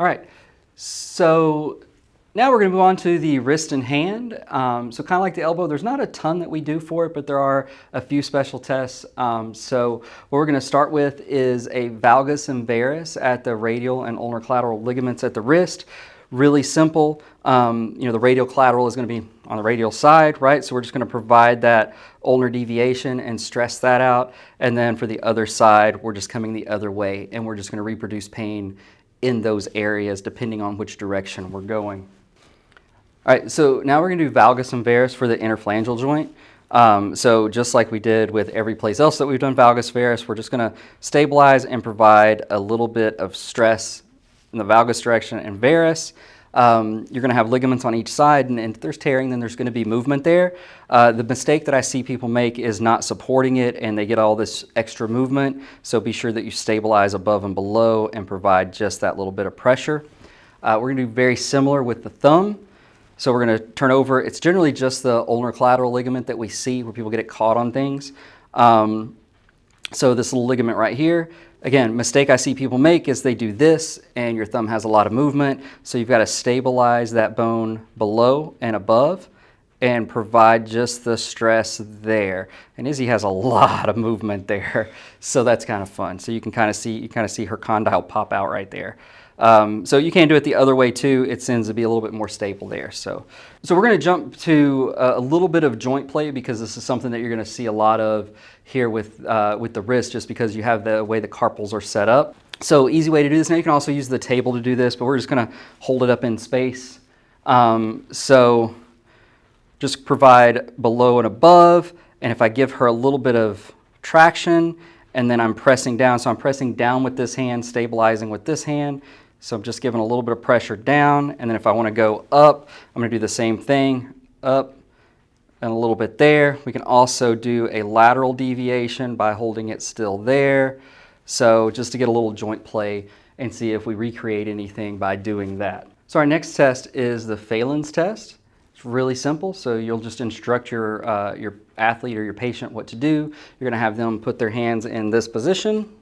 All right, so now we're going to move on to the wrist and hand. So kind of like the elbow, there's not a ton that we do for it, but there are a few special tests. So what we're going to start with is a valgus and varus at the radial and ulnar collateral ligaments at the wrist. Really simple. The radial collateral is going to be on the radial side, right? So we're just going to provide that ulnar deviation and stress that out. And then for the other side, we're just coming the other way, and we're just going to reproduce pain in those areas depending on which direction we're going. All right, so now we're going to do valgus and varus for the interphalangeal joint. So just like we did with every place else that we've done valgus varus, we're just going to stabilize and provide a little bit of stress in the valgus direction and varus. You're going to have ligaments on each side, and if there's tearing, then there's going to be movement there. The mistake that I see people make is not supporting it, and they get all this extra movement. So be sure that you stabilize above and below and provide just that little bit of pressure. We're going to do very similar with the thumb. So we're going to turn over. It's generally just the ulnar collateral ligament that we see where people get it caught on things. So this little ligament right here, again, mistake I see people make is they do this and your thumb has a lot of movement. So you've got to stabilize that bone below and above and provide just the stress there. And Izzy has a lot of movement there. So that's kind of fun. So you can kind of see her condyle pop out right there. So you can do it the other way too. It tends to be a little bit more stable there. So we're going to jump to a little bit of joint play because this is something that you're going to see a lot of here with the wrist, just because you have the way the carpals are set up. So easy way to do this. Now you can also use the table to do this, but we're just going to hold it up in space. So just provide below and above, and if I give her a little bit of traction, and then I'm pressing down. So I'm pressing down with this hand, stabilizing with this hand. So I'm just giving a little bit of pressure down, and then if I want to go up, I'm going to do the same thing, up and a little bit there. We can also do a lateral deviation by holding it still there. So just to get a little joint play and see if we recreate anything by doing that. So our next test is the Phelan's test. It's really simple. So you'll just instruct your athlete or your patient what to do. You're going to have them put their hands in this position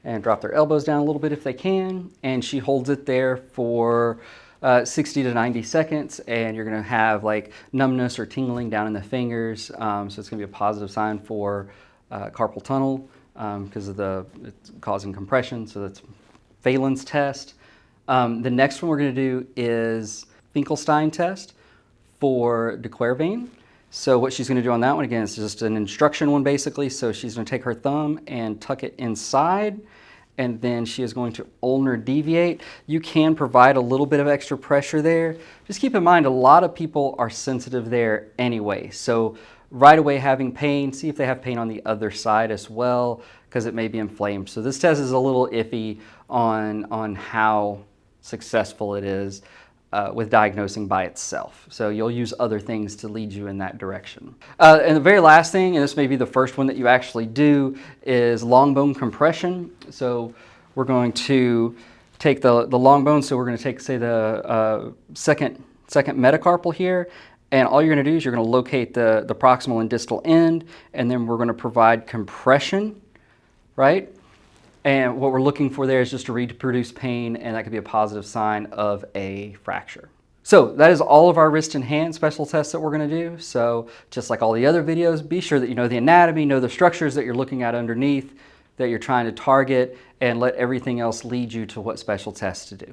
and drop their elbows down a little bit if they can. And she holds it there for 60 to 90 seconds, and you're going to have like numbness or tingling down in the fingers. So it's going to be a positive sign for carpal tunnel because it's causing compression. So that's Phelan's test. The next one we're going to do is Finkelstein test for de Quervain. So what she's going to do on that one, again, it's just an instruction one basically. So she's going to take her thumb and tuck it inside, and then she is going to ulnar deviate. You can provide a little bit of extra pressure there. Just keep in mind, a lot of people are sensitive there anyway. So right away having pain, see if they have pain on the other side as well, because it may be inflamed. So this test is a little iffy on how successful it is with diagnosing by itself. So you'll use other things to lead you in that direction. And the very last thing, and this may be the first one that you actually do, is long bone compression. So we're going to take the long bone, so we're going to take, say, the second metacarpal here, and all you're going to do is you're going to locate the proximal and distal end, and then we're going to provide compression, right? And what we're looking for there is just to reproduce pain, and that could be a positive sign of a fracture. So that is all of our wrist and hand special tests that we're going to do. So just like all the other videos, be sure that you know the anatomy, know the structures that you're looking at underneath, that you're trying to target, and let everything else lead you to what special tests to do.